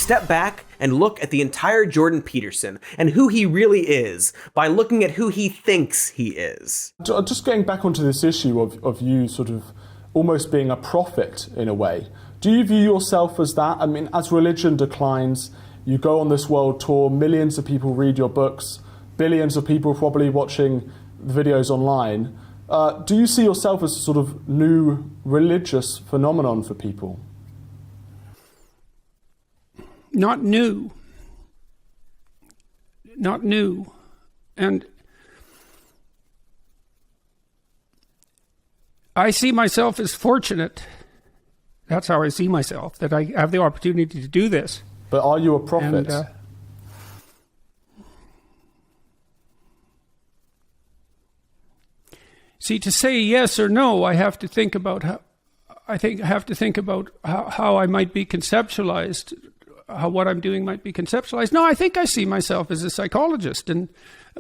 step back and look at the entire Jordan Peterson and who he really is by looking at who he thinks he is. Just getting back onto this issue of you sort of almost being a prophet in a way. Do you view yourself as that? I mean, as religion declines, you go on this world tour, millions of people read your books, billions of people probably watching the videos online. Do you see yourself as a sort of new religious phenomenon for people? Not new. And I see myself as fortunate. That's how I see myself, that I have the opportunity to do this. But are you a prophet? And, see, to say yes or no, I have to think about how I might be conceptualized, how what I'm doing might be conceptualized. No, I think I see myself as a psychologist, and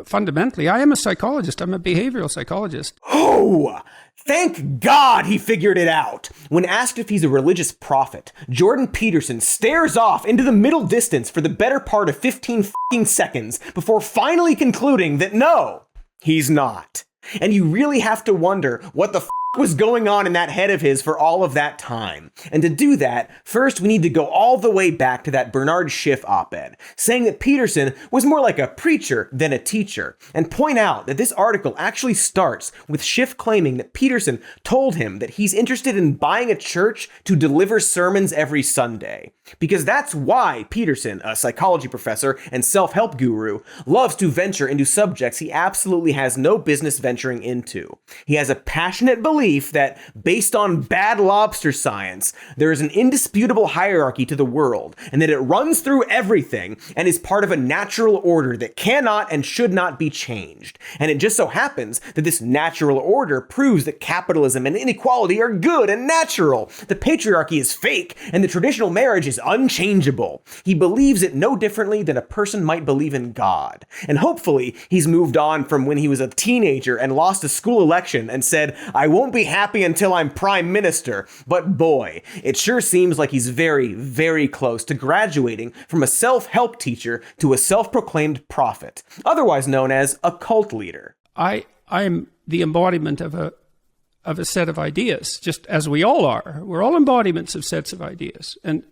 fundamentally, I am a psychologist. I'm a behavioral psychologist. Oh, thank God he figured it out. When asked if he's a religious prophet, Jordan Peterson stares off into the middle distance for the better part of 15 seconds before finally concluding that no, he's not. And you really have to wonder what the was going on in that head of his for all of that time. And to do that, first we need to go all the way back to that Bernard Schiff op-ed, saying that Peterson was more like a preacher than a teacher, and point out that this article actually starts with Schiff claiming that Peterson told him that he's interested in buying a church to deliver sermons every Sunday. Because that's why Peterson, a psychology professor and self-help guru, loves to venture into subjects he absolutely has no business venturing into. He has a passionate belief that, based on bad lobster science, there is an indisputable hierarchy to the world, and that it runs through everything and is part of a natural order that cannot and should not be changed. And it just so happens that this natural order proves that capitalism and inequality are good and natural. The patriarchy is fake, and the traditional marriage is unchangeable. He believes it no differently than a person might believe in God. And hopefully, he's moved on from when he was a teenager and lost a school election and said, "I won't be happy until I'm prime minister." But boy, it sure seems like he's very, very close to graduating from a self-help teacher to a self-proclaimed prophet, otherwise known as a cult leader. I'm the embodiment of a set of ideas, just as we all are. We're all embodiments of sets of ideas, and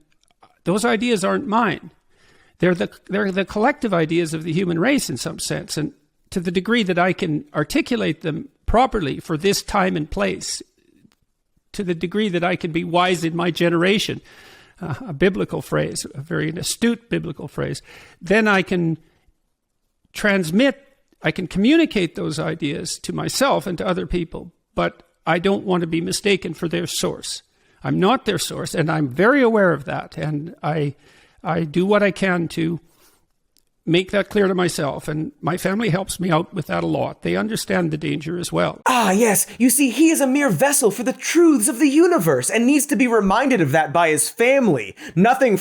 those ideas aren't mine. They're the collective ideas of the human race in some sense, and to the degree that I can articulate them properly for this time and place, to the degree that I can be wise in my generation, a biblical phrase, a very astute biblical phrase, then I can communicate those ideas to myself and to other people, but I don't want to be mistaken for their source. I'm not their source, and I'm very aware of that, and I do what I can to make that clear to myself, and my family helps me out with that a lot. They understand the danger as well. Ah, yes. You see, he is a mere vessel for the truths of the universe and needs to be reminded of that by his family. Nothing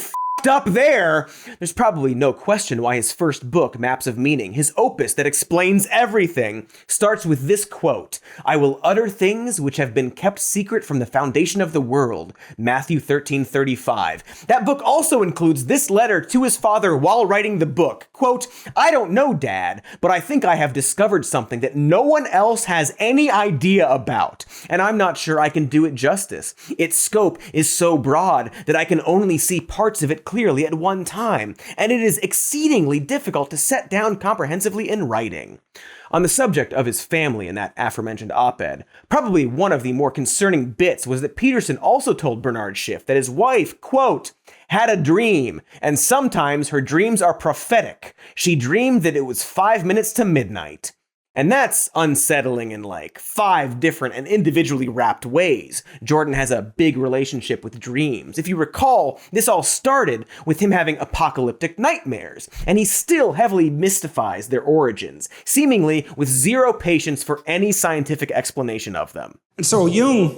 up there. There's probably no question why his first book, Maps of Meaning, his opus that explains everything, starts with this quote: "I will utter things which have been kept secret from the foundation of the world." Matthew 13:35. That book also includes this letter to his father while writing the book. Quote, "I don't know, Dad, but I think I have discovered something that no one else has any idea about, and I'm not sure I can do it justice. Its scope is so broad that I can only see parts of it clearly at one time, and it is exceedingly difficult to set down comprehensively in writing." On the subject of his family in that aforementioned op-ed, probably one of the more concerning bits was that Peterson also told Bernard Schiff that his wife, quote, "had a dream, and sometimes her dreams are prophetic. She dreamed that it was 5 minutes to midnight." And that's unsettling in like 5 different and individually wrapped ways. Jordan has a big relationship with dreams. If you recall, this all started with him having apocalyptic nightmares, and he still heavily mystifies their origins, seemingly with zero patience for any scientific explanation of them. And so Jung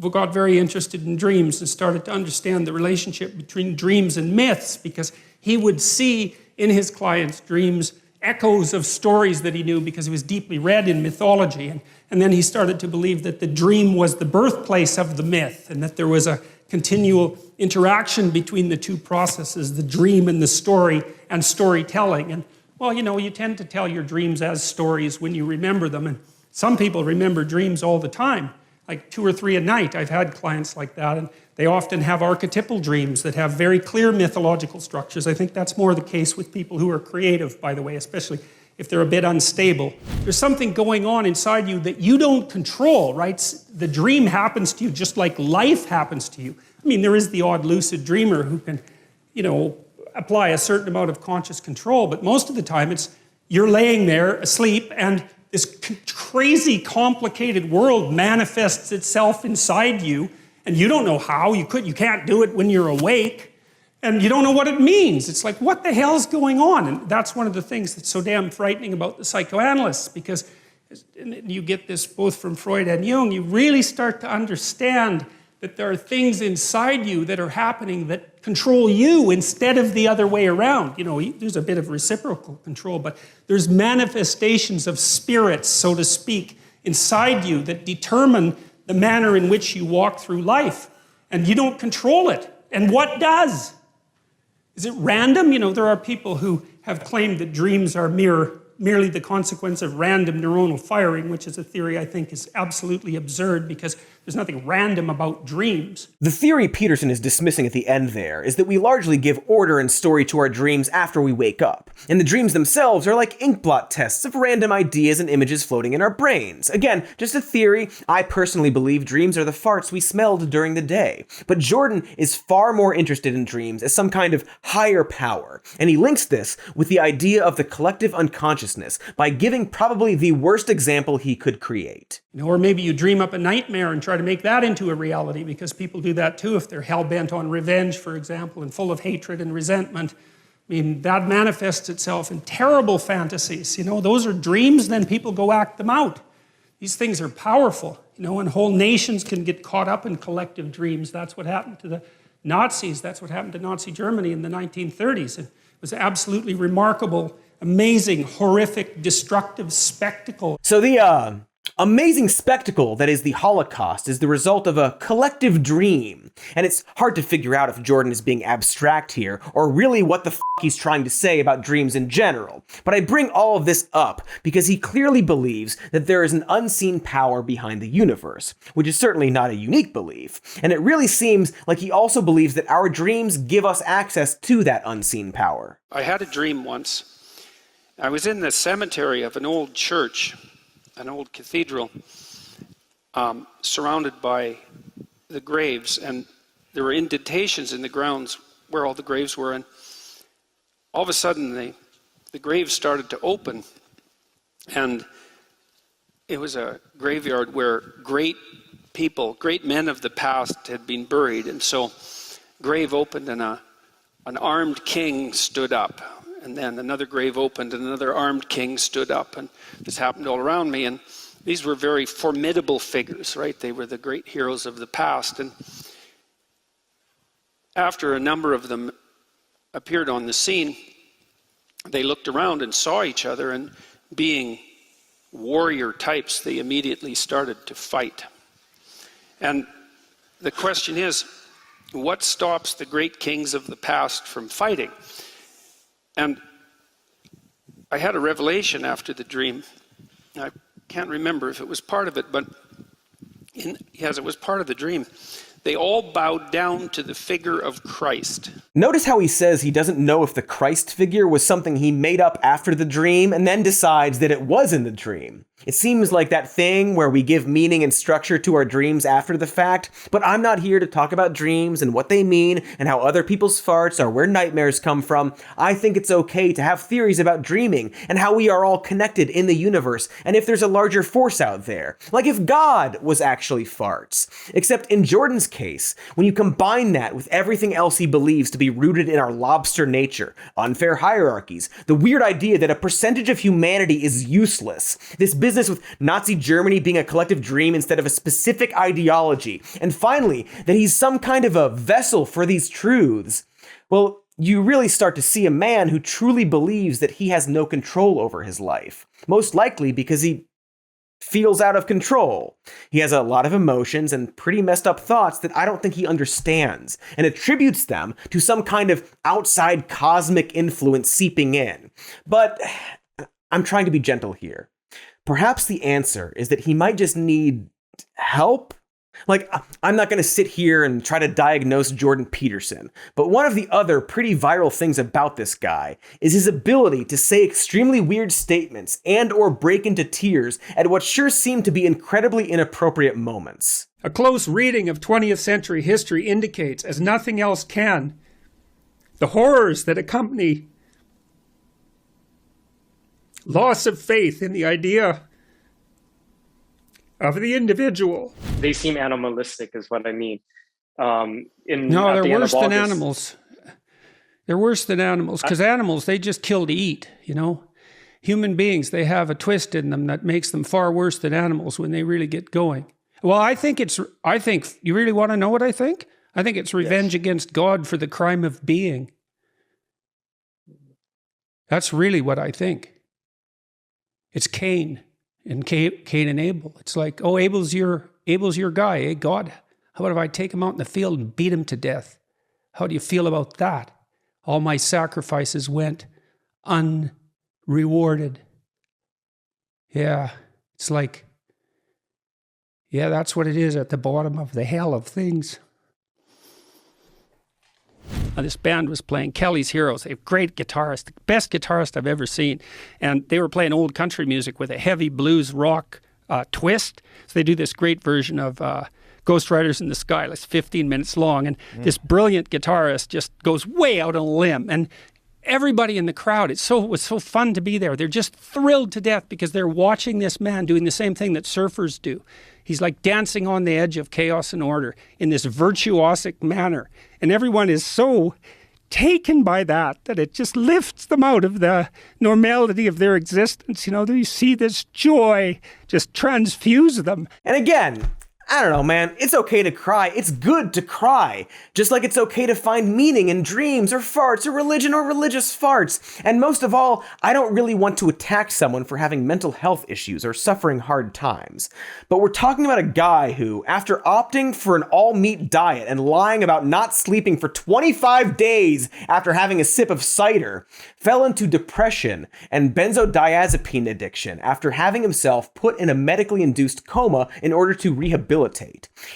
got very interested in dreams and started to understand the relationship between dreams and myths, because he would see in his clients' dreams echoes of stories that he knew because he was deeply read in mythology. And then he started to believe that the dream was the birthplace of the myth, and that there was a continual interaction between the two processes, the dream and the story, and storytelling. And, well, you tend to tell your dreams as stories when you remember them. And some people remember dreams all the time, like 2 or 3 a night. I've had clients like that, and they often have archetypal dreams that have very clear mythological structures. I think that's more the case with people who are creative, by the way, especially if they're a bit unstable. There's something going on inside you that you don't control, right? The dream happens to you just like life happens to you. I mean, there is the odd lucid dreamer who can, apply a certain amount of conscious control, but most of the time you're laying there asleep and this crazy, complicated world manifests itself inside you, and you don't know how. You can't do it when you're awake. And you don't know what it means. It's like, what the hell's going on? And that's one of the things that's so damn frightening about the psychoanalysts, because you get this both from Freud and Jung, you really start to understand that there are things inside you that are happening that control you instead of the other way around. There's a bit of reciprocal control, but there's manifestations of spirits, so to speak, inside you that determine the manner in which you walk through life. And you don't control it. And what does? Is it random? There are people who have claimed that dreams are merely the consequence of random neuronal firing, which is a theory I think is absolutely absurd because there's nothing random about dreams. The theory Peterson is dismissing at the end there is that we largely give order and story to our dreams after we wake up, and the dreams themselves are like inkblot tests of random ideas and images floating in our brains. Again, just a theory. I personally believe dreams are the farts we smelled during the day, but Jordan is far more interested in dreams as some kind of higher power, and he links this with the idea of the collective unconsciousness by giving probably the worst example he could create. Or maybe you dream up a nightmare and try to make that into a reality, because people do that too if they're hell-bent on revenge, for example, and full of hatred and resentment. I mean, that manifests itself in terrible fantasies. Those are dreams, then people go act them out. These things are powerful, and whole nations can get caught up in collective dreams. That's what happened to the Nazis. That's what happened to Nazi Germany in the 1930s. It was absolutely remarkable, amazing, horrific, destructive spectacle. So the amazing spectacle that is the Holocaust is the result of a collective dream. And it's hard to figure out if Jordan is being abstract here, or really what the he's trying to say about dreams in general. But I bring all of this up because he clearly believes that there is an unseen power behind the universe, which is certainly not a unique belief. And it really seems like he also believes that our dreams give us access to that unseen power. I had a dream once. I was in the cemetery of an old church, an old cathedral, surrounded by the graves, and there were indentations in the grounds where all the graves were, and all of a sudden the graves started to open, and it was a graveyard where great people, great men of the past had been buried, and so grave opened and an armed king stood up. And then another grave opened and another armed king stood up. And this happened all around me. And these were very formidable figures, right? They were the great heroes of the past. And after a number of them appeared on the scene, they looked around and saw each other. And being warrior types, they immediately started to fight. And the question is, what stops the great kings of the past from fighting? And I had a revelation after the dream. I can't remember if it was part of it, but yes, it was part of the dream. They all bowed down to the figure of Christ. Notice how he says he doesn't know if the Christ figure was something he made up after the dream and then decides that it was in the dream. It seems like that thing where we give meaning and structure to our dreams after the fact, but I'm not here to talk about dreams and what they mean and how other people's farts are where nightmares come from. I think it's okay to have theories about dreaming and how we are all connected in the universe and if there's a larger force out there. Like if God was actually farts. Except in Jordan's case, when you combine that with everything else he believes to be rooted in our lobster nature, unfair hierarchies, the weird idea that a percentage of humanity is useless, this business with Nazi Germany being a collective dream instead of a specific ideology, and finally, that he's some kind of a vessel for these truths, well, you really start to see a man who truly believes that he has no control over his life. Most likely because he feels out of control. He has a lot of emotions and pretty messed up thoughts that I don't think he understands, and attributes them to some kind of outside cosmic influence seeping in. But I'm trying to be gentle here. Perhaps the answer is that he might just need help. Like, I'm not going to sit here and try to diagnose Jordan Peterson, but one of the other pretty viral things about this guy is his ability to say extremely weird statements and or break into tears at what sure seem to be incredibly inappropriate moments. A close reading of 20th century history indicates, as nothing else can, the horrors that accompany loss of faith in the idea of the individual. They seem animalistic is what I mean. No, they're worse than animals. They're worse than animals, because animals, they just kill to eat, you know. Human beings, they have a twist in them that makes them far worse than animals when they really get going. Well, I think, you really want to know what I think? I think it's revenge against God for the crime of being. That's really what I think. It's Cain. And Cain and Abel. It's like, oh, Abel's your guy, eh, God? How about if I take him out in the field and beat him to death? How do you feel about that? All my sacrifices went unrewarded. Yeah, it's like, yeah, that's what it is at the bottom of the hell of things. This band was playing Kelly's Heroes, a great guitarist, the best guitarist I've ever seen. And they were playing old country music with a heavy blues rock twist. So they do this great version of Ghost Riders in the Sky. It's 15 minutes long. And this brilliant guitarist just goes way out on a limb. And everybody in the crowd, it was so fun to be there. They're just thrilled to death because they're watching this man doing the same thing that surfers do. He's like dancing on the edge of chaos and order in this virtuosic manner. And everyone is so taken by that it just lifts them out of the normality of their existence. You know, you see this joy just transfuse them. And again, I don't know, man. It's okay to cry. It's good to cry. Just like it's okay to find meaning in dreams or farts or religion or religious farts. And most of all, I don't really want to attack someone for having mental health issues or suffering hard times. But we're talking about a guy who, after opting for an all-meat diet and lying about not sleeping for 25 days after having a sip of cider, fell into depression and benzodiazepine addiction after having himself put in a medically induced coma in order to rehabilitate.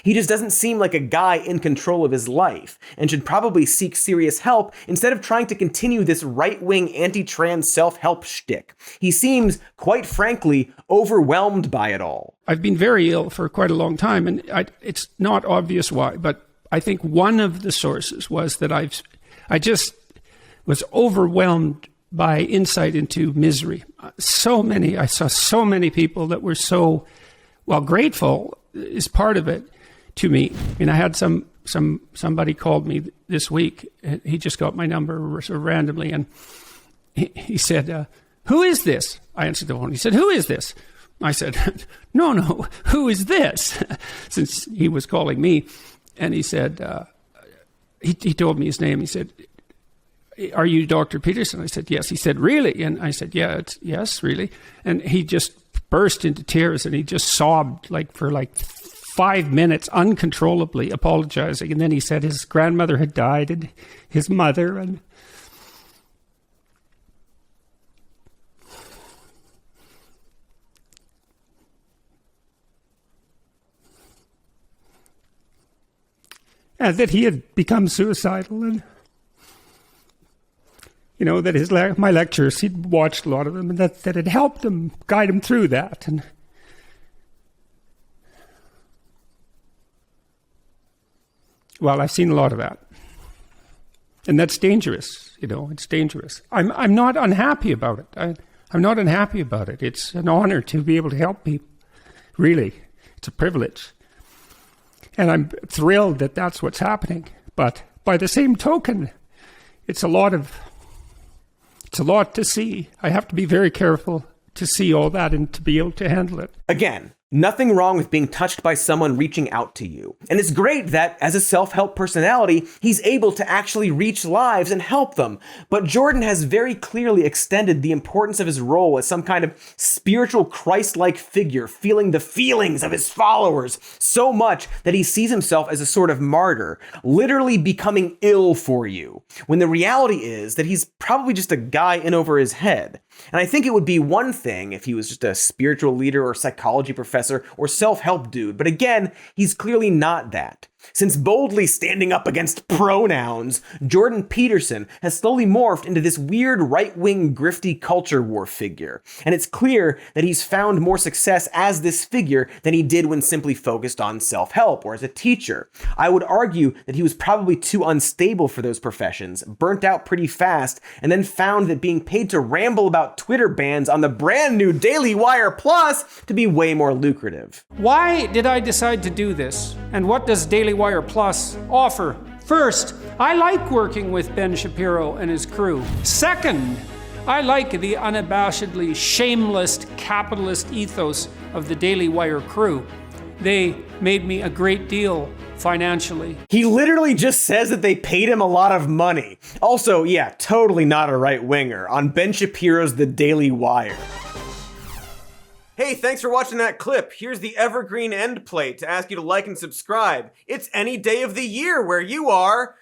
He just doesn't seem like a guy in control of his life and should probably seek serious help instead of trying to continue this right-wing anti-trans self-help shtick. He seems, quite frankly, overwhelmed by it all. I've been very ill for quite a long time, and it's not obvious why, but I think one of the sources was that I just was overwhelmed by insight into misery. I saw so many people that were so, grateful is part of it to me. I mean, I had somebody called me this week. He just got my number sort of randomly, and he said, "Who is this?" I answered the phone. He said, "Who is this?" I said, "No, who is this?" Since he was calling me, and he said, he told me his name. He said, "Are you Dr. Peterson?" I said, "Yes." He said, "Really?" And I said, "Yes, really." And he just burst into tears, and he just sobbed for 5 minutes uncontrollably, apologizing. And then he said his grandmother had died and his mother, and that he had become suicidal, and that my lectures, he'd watched a lot of them, and that had helped him, guide him through that. And I've seen a lot of that. And that's dangerous, it's dangerous. I'm not unhappy about it. I'm not unhappy about it. It's an honor to be able to help people. Really, it's a privilege. And I'm thrilled that that's what's happening. But by the same token, it's a lot to see. I have to be very careful to see all that and to be able to handle it. Again, Nothing wrong with being touched by someone reaching out to you. And it's great that, as a self-help personality, he's able to actually reach lives and help them. But Jordan has very clearly extended the importance of his role as some kind of spiritual Christ-like figure, feeling the feelings of his followers so much that he sees himself as a sort of martyr, literally becoming ill for you, when the reality is that he's probably just a guy in over his head. And I think it would be one thing if he was just a spiritual leader or psychology professor or self-help dude, but again, he's clearly not that. Since boldly standing up against pronouns, Jordan Peterson has slowly morphed into this weird right-wing grifty culture war figure. And it's clear that he's found more success as this figure than he did when simply focused on self-help or as a teacher. I would argue that he was probably too unstable for those professions, burnt out pretty fast, and then found that being paid to ramble about Twitter bans on the brand new Daily Wire Plus to be way more lucrative. Why did I decide to do this? And what does Daily Wire Plus offer? First, I like working with Ben Shapiro and his crew. Second, I like the unabashedly shameless capitalist ethos of the Daily Wire crew. They made me a great deal financially. He literally just says that they paid him a lot of money. Also, yeah, totally not a right-winger on Ben Shapiro's The Daily Wire. Hey, thanks for watching that clip. Here's the evergreen end plate to ask you to like and subscribe. It's any day of the year where you are.